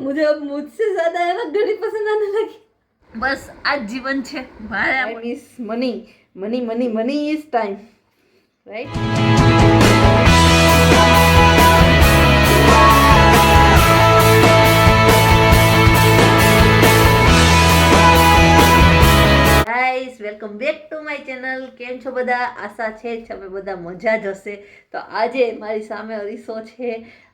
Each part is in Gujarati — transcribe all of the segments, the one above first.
मुझे अब मुझसे ज्यादा है ना घड़ी पसंद आने लगी। બસ આ જ જીવન છે મારે time is money, money money money is time, right. Guys welcome back to my channel. કેમ છો બધા? આશા છે તમે બધા મજા જ હશે। તો આજે મારી સામે અરીસો છે,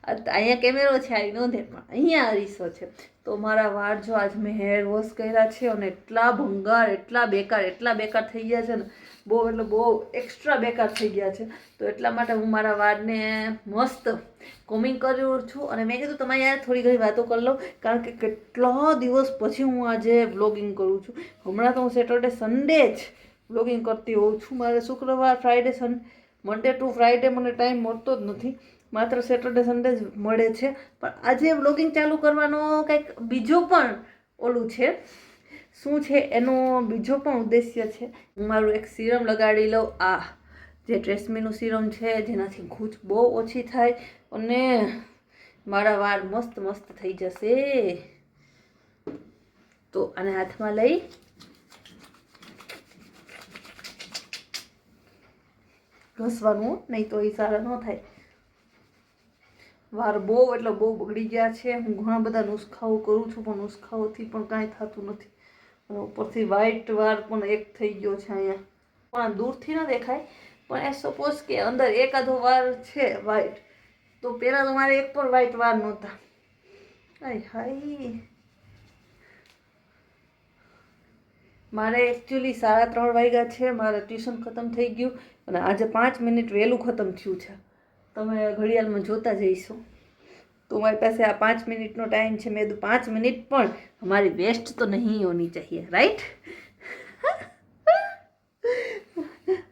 અહીંયા કેમેરો છે આઈ નો ધે, પણ અહીંયા અરીસો છે। તો મારા વાળ જો આજ મેં હેર વોશ કર્યા છે અને એટલા ભંગાર, એટલા બેકાર થઈ ગયા છે ને, બહુ એટલે બહુ એક્સ્ટ્રા બેકાર થઈ ગયા છે। તો એટલા માટે હું મારા વાળને મસ્ત કોમિંગ કર્યું છું અને મેં કીધું તમારે યાર થોડી ઘણી વાતો કરી લઉં, કારણ કે કેટલા દિવસ પછી હું આજે વ્લોગિંગ કરું છું। હમણાં તો હું સેટરડે સન્ડે જ વ્લોગિંગ કરતી હોઉં છું। મારે શુક્રવાર ફ્રાઈડે મંડે ટુ ફ્રાઈડે મને ટાઈમ મળતો જ નથી, માત્ર સેટરડે સન્ડે જ મળે છે। પણ આજે વ્લોગિંગ ચાલુ કરવાનો કંઈક બીજો પણ ઓલું છે, શું છે એનો બીજો પણ ઉદ્દેશ્ય છે। હું મારું એક સીરમ લગાડી લઉં, આ જે ટ્રેસ્મીનું સીરમ છે, જેનાથી ગૂંચ બહુ ઓછી થાય અને મારા વાળ મસ્ત મસ્ત થઈ જશે। તો આને હાથમાં લઈ ઘસવાનું, નહીં તો એ સારા ન થાય। વાળ બહુ એટલે બહુ બગડી ગયા છે। હું ઘણા બધા નુસ્ખાઓ કરું છું, પણ નુસ્ખાઓથી પણ કાંઈ થતું નથી અને ઉપરથી વ્હાઈટ વાળ પણ એક થઈ ગયો છે અહીંયા, પણ દૂરથી ન દેખાય, પણ એ સપોઝ કે અંદર એકાદો વાળ છે વ્હાઈટ, તો પહેલાં તો મારે એક પણ વ્હાઈટ વાળ નહોતા। હાય હાય, મારે એકચ્યુઅલી 3:30 વાગ્યા છે, મારે ટ્યુશન ખતમ થઈ ગયું અને આજે 5 મિનિટ વહેલું ખતમ થયું છે। તમે ઘડિયાળમાં જોતા જઈશો તો મારી પાસે આ 5 મિનિટનો ટાઈમ છે। મેં 5 મિનિટ પણ हमारी वेस्ट तो नहीं होनी चाहिए, राइट।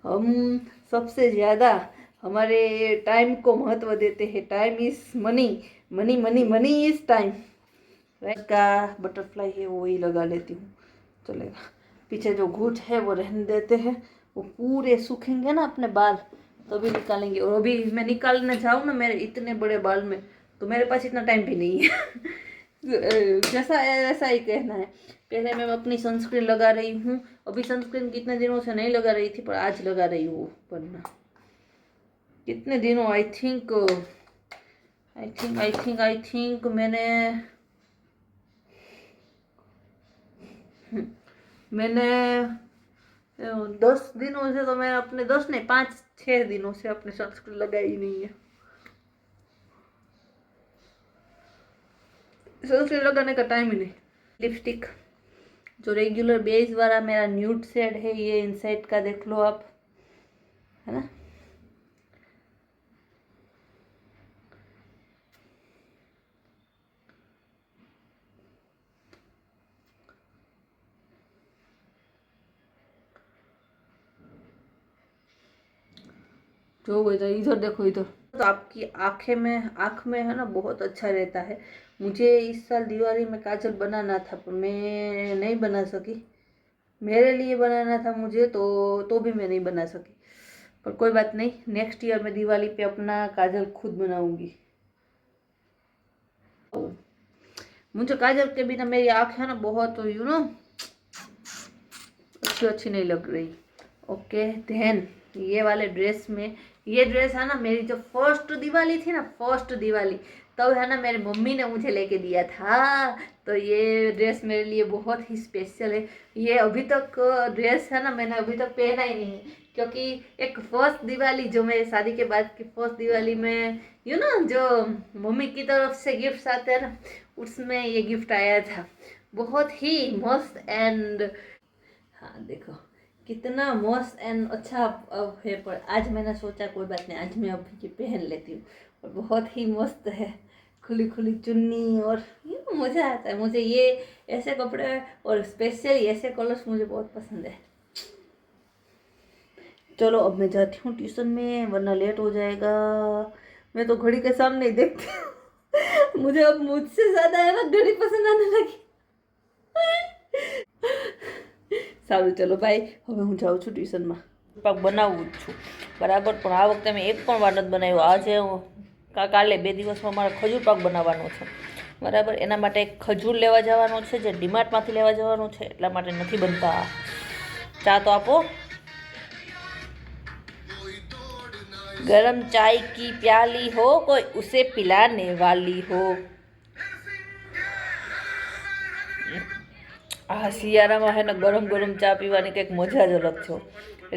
हम सबसे ज़्यादा हमारे टाइम को महत्व देते हैं। Time is money, money money money is time, right. का बटरफ्लाई है वो ही लगा लेती हूँ, चलेगा। पीछे जो घूंट है वो रहने देते हैं, वो पूरे सूखेंगे ना अपने बाल तभी निकालेंगे। और अभी मैं निकालने जाऊँ ना मेरे इतने बड़े बाल में, तो मेरे पास इतना टाइम भी नहीं है। जैसा है वैसा ही कहना है। पहले मैं अपनी सनस्क्रीन लगा रही हूँ, अभी सनस्क्रीन कितने दिनों से नहीं लगा रही थी, पर आज लगा रही हूँ। वरना कितने दिनों, आई थिंक मैंने 10 दिनों से, तो मैं अपने 10 नहीं 5-6 दिनों से अपने सनस्क्रीन लगाई नहीं है। सनस्क्रीन लगाने का टाइम ही नहीं। लिपस्टिक जो रेगुलर बेस वाला मेरा न्यूड शेड है, ये इनसाइड का देख लो आप, है ना। जो इधर देखो, इधर तो आपकी आँख में है ना बहुत अच्छा रहता है। मुझे इस साल दिवाली में काजल बनाना था, पर मैं नहीं बना सकी। मेरे लिए बनाना था मुझे, तो भी मैं नहीं बना सकी, पर कोई बात नहीं। नेक्स्ट ईयर मैं दिवाली पे अपना काजल खुद बनाऊंगी। मुझे काजल के बिना मेरी आँख है ना बहुत अच्छी नहीं लग रही। ओके देन ये वाले ड्रेस में, ये ड्रेस है ना मेरी जो फर्स्ट दिवाली थी ना, फर्स्ट दिवाली तब है ना मेरी मम्मी ने मुझे लेके दिया था। तो ये ड्रेस मेरे लिए बहुत ही स्पेशल है। ये अभी तक ड्रेस है ना मैंने अभी तक पहना ही नहीं है, क्योंकि एक फर्स्ट दिवाली जो मेरी शादी के बाद की फर्स्ट दिवाली में जो मम्मी की तरफ से गिफ्ट आते हैं ना, उसमें ये गिफ्ट आया था। बहुत ही मस्त एंड, हाँ देखो कितना मस्त एंड अच्छा है। पर आज मैंने सोचा कोई बात नहीं, आज मैं अभी ये पहन लेती हूँ। और बहुत ही मस्त है, खुली खुली चुन्नी, और मज़ा आता है मुझे ये ऐसे कपड़े, और स्पेशली ऐसे कलर्स मुझे बहुत पसंद है। चलो अब मैं जाती हूँ ट्यूशन में, वरना लेट हो जाएगा। मैं तो घड़ी के सामने ही देखती हूँ। मुझे अब मुझसे ज़्यादा है ना घड़ी पसंद आने लगी। સારું ચલો ભાઈ, હવે હું જાઉં છું ટ્યુશનમાં। પાક બનાવવું જ છું બરાબર, પણ આ વખતે મેં એક પણ વાર નથી બનાવ્યો। આજે કાલે 2 દિવસમાં મારે ખજૂર પાક બનાવવાનો છે। બરાબર. એના માટે ખજૂર લેવા જવાનો છે, જે ડીમાર્ટમાંથી લેવા જવાનું છે, એટલા માટે નથી બનતા. ચા તો આપો. ગરમ ચાય કી પ્યાલી હો, કોઈ ઉસે પિલાને વાલી હો. આ શિયાળામાં હે ને ગરમ ગરમ ચા પીવાની કંઈક મજા જ અલગ છે.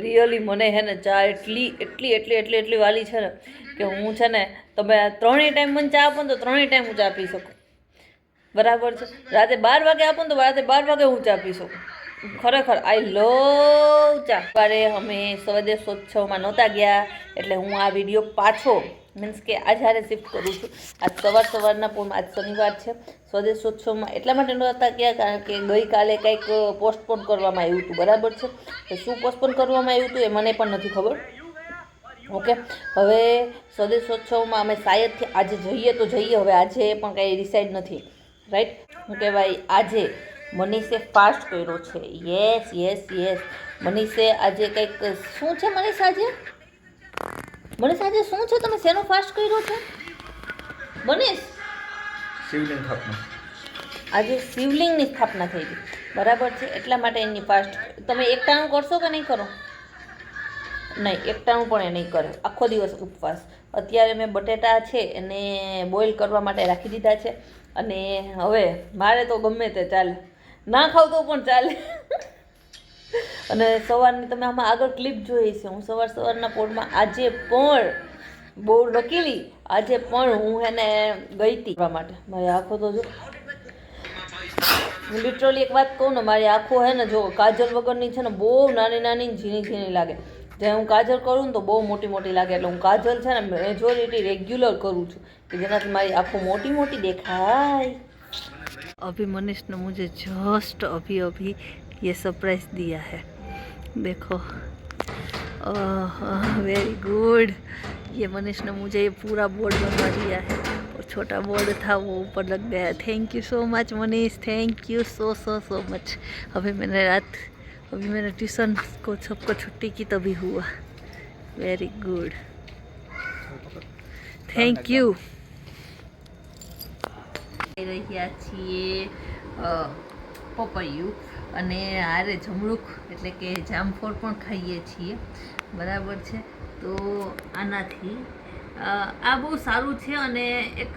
રિયલી મને હે ને ચા એટલી વાલી છે ને કે હું છે ને તમે 3 ટાઈમ મને ચા આપો ને તો 3 ટાઈમ હું ચા પી શકું. બરાબર છે. રાતે 12 વાગે આપો ને તો રાતે 12 વાગે હું ચા પી શકું. ખરેખર આઈ લવ ચા. સવારે અમે સ્વદેશોત્સવમાં નહોતા ગયા એટલે હું આ વિડીયો પાછો મીન્સ કે આ જ્યારે શિફ્ટ કરું છું. આજ સવારના પૂરમાં, આજ શનિવાર છે. સ્વદેશોત્સવમાં એટલા માટે નહોતા ગયા કારણ કે ગઈકાલે કંઈક પોસ્ટપોન કરવામાં આવ્યું હતું. બરાબર છે. તો શું પોસ્ટપોન કરવામાં આવ્યું હતું એ મને પણ નથી ખબર. ઓકે, હવે સ્વદેશોત્સવમાં અમે શાયદથી આજે જઈએ તો જઈએ. હવે આજે પણ કંઈ ડિસાઈડ નથી. રાઈટ. શું કહેવાય, આજે મનીષે ફાસ્ટ કર્યો છે. યસ. મનીષે આજે કંઈક શું છે મનીષ આજે શું છે? તમે શેનો ફાસ્ટ કર્યો છે મનીષ? શિવલિંગ સ્થાપના. આજે શિવલિંગની સ્થાપના થઈ ગઈ. બરાબર છે. એટલા માટે એની ફાસ્ટ. તમે એકટાણું કરશો કે નહીં કરો? નહીં, એકટાણું પણ એ નહીં કરે. આખો દિવસ ઉપવાસ. અત્યારે મેં બટેટા છે એને બોઇલ કરવા માટે રાખી દીધા છે અને હવે મારે તો ગમે તે ચાલે, ના ખાવ તો પણ ચાલે. અને સવારની તમે આમાં આગળ ક્લિપ જોઈ છે. હું સવારના પોળમાં આજે પણ બહુ લકીલી આજે પણ હું એને ગઈ હતી કરવા માટે. મારી આંખો તો જો, હું લિટરલી એક વાત કહું ને, મારી આંખો હે ને જો કાજલ વગરની છે ને બહુ નાની ઝીણી લાગે. જે હું કાજલ કરું ને તો બહુ મોટી લાગે. એટલે હું કાજલ છે ને મેજોરિટી રેગ્યુલર કરું છું કે જેનાથી મારી આંખો મોટી દેખાય. अभी मनीष ने मुझे जस्ट अभी ये सरप्राइज दिया है. देखो, वेरी गुड. ये मनीष ने मुझे ये पूरा बोर्ड बनवा दिया है और छोटा बोर्ड था वो ऊपर लग गया. Thank you so much Manish, thank you so much. अभी मैंने ट्यूशन को सबको छुट्टी की तभी हुआ. Very good, thank you. રહ્યા છીએ પપૈયું અને આરે જમરૂખ એટલે કે જામફળ પણ ખાઈએ છીએ. બરાબર છે. તો આનાથી આ બહુ સારું છે અને એક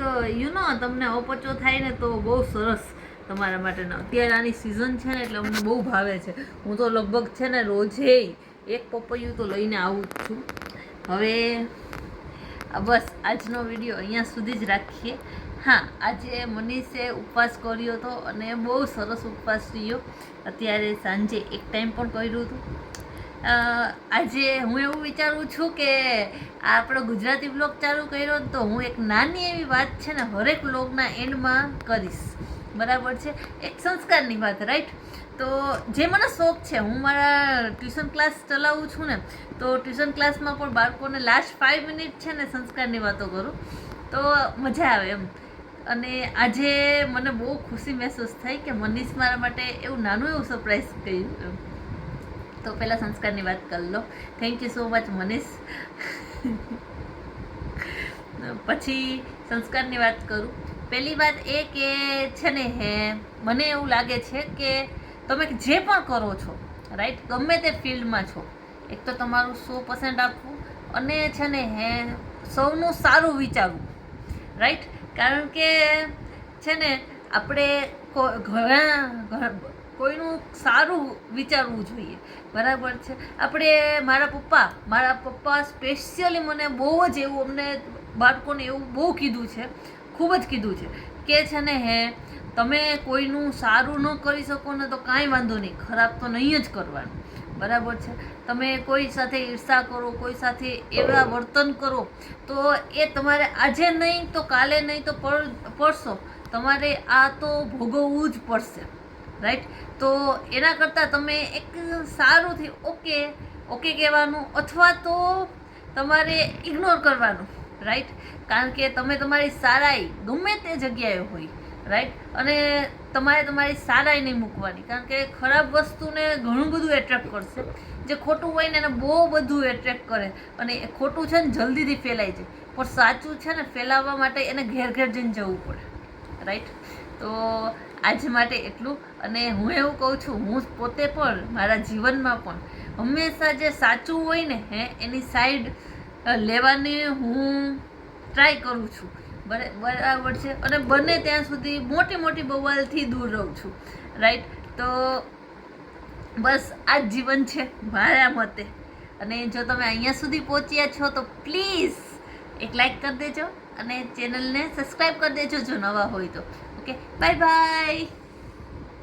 તમને અપચો થાય ને તો બહુ સરસ તમારા માટેનો. અત્યારે આની સિઝન છે ને એટલે અમને બહુ ભાવે છે. હું તો લગભગ છે ને રોજે એક પપૈયું તો લઈને આવું જ છું. હવે બસ આજનો વિડીયો અહીંયા સુધી જ રાખીએ. હા, આજે મનીષે ઉપવાસ કર્યો હતો અને બહુ સરસ ઉપવાસ રહ્યો. અત્યારે સાંજે એક ટાઈમ પણ કર્યું હતું. આજે હું એવું વિચારું છું કે આપણો ગુજરાતી બ્લોગ ચાલુ કર્યો તો હું એક નાની એવી વાત છે ને હરેક બ્લોગના એન્ડમાં કરીશ. બરાબર છે. એક સંસ્કારની વાત. રાઈટ. તો જે મને શોખ છે, હું મારા ટ્યુશન ક્લાસ ચલાવું છું ને, તો ટ્યુશન ક્લાસમાં પણ બાળકોને લાસ્ટ 5 મિનિટ છે ને સંસ્કારની વાતો કરું તો મજા આવે એમ. અને આજે મને બહુ ખુશી મહેસૂસ થઈ કે મનીષ મારા માટે એવું નાનું એવું સરપ્રાઈઝ કર્યું. તો પહેલાં સંસ્કારની વાત કરી લો. Thank you so much Manish. પછી સંસ્કારની વાત કરું. પહેલી વાત એ કે છે ને મને એવું લાગે છે કે તમે જે પણ કરો છો, રાઈટ, ગમે તે ફિલ્ડમાં છો, એક તો તમારું 100% આપવું અને છે ને સૌનું સારું વિચારવું. રાઈટ. કારણ કે છે ને આપણે કોઈનું સારું વિચારવું જોઈએ. બરાબર છે. આપણે મારા પપ્પા સ્પેશિયલી મને બહુ જ એવું અમને બાળકોને એવું બહુ કીધું છે, ખૂબ જ કીધું છે કે છે ને તમે કોઈનું સારું ન કરી શકો ને તો કાંઈ વાંધો નહીં, ખરાબ તો નહીં જ કરવાનું. બરાબર છે. તમે કોઈ સાથે ઈર્ષા કરો, કોઈ સાથે એવા વર્તન કરો તો એ તમારે આજે નહીં તો કાલે નહીં તો પરસો તમારે આ તો ભોગવવું જ પડશે. રાઈટ. તો એના કરતાં તમે એક સારુંથી ઓકે કહેવાનું અથવા તો તમારે ઇગ્નોર કરવાનું. રાઈટ. કારણ કે તમે તમારી સારાઈ ગમે તે જગ્યાએ હોય, રાઈટ, અને તમારે તમારી સારાઈ નહીં મૂકવાની. કારણ કે ખરાબ વસ્તુને ઘણું બધું એટ્રેક્ટ કરશે. જે ખોટું હોય ને એને બહુ બધું એટ્રેક્ટ કરે અને એ ખોટું છે ને જલ્દીથી ફેલાઈ જાય. પણ સાચું છે ને ફેલાવવા માટે એને ઘેર જઈને જવું પડે. રાઈટ. તો આજ માટે એટલું. અને હું એવું કહું છું, હું પોતે પણ મારા જીવનમાં પણ હંમેશા જે સાચું હોય ને એની સાઈડ લેવાની હું ટ્રાય કરું છું. બરાબર છે. અને બને ત્યાં સુધી મોટી મોટી બવાલથી દૂર રહું છું, રાઈટ. તો બસ આ જ જીવન છે મારા મતે. અને જો તમે અહીંયા સુધી પહોંચ્યા છો તો પ્લીઝ એક લાઈક કરી દેજો અને ચેનલને સબસ્ક્રાઈબ કરી દેજો જો નવા હોય તો. Okay, bye bye.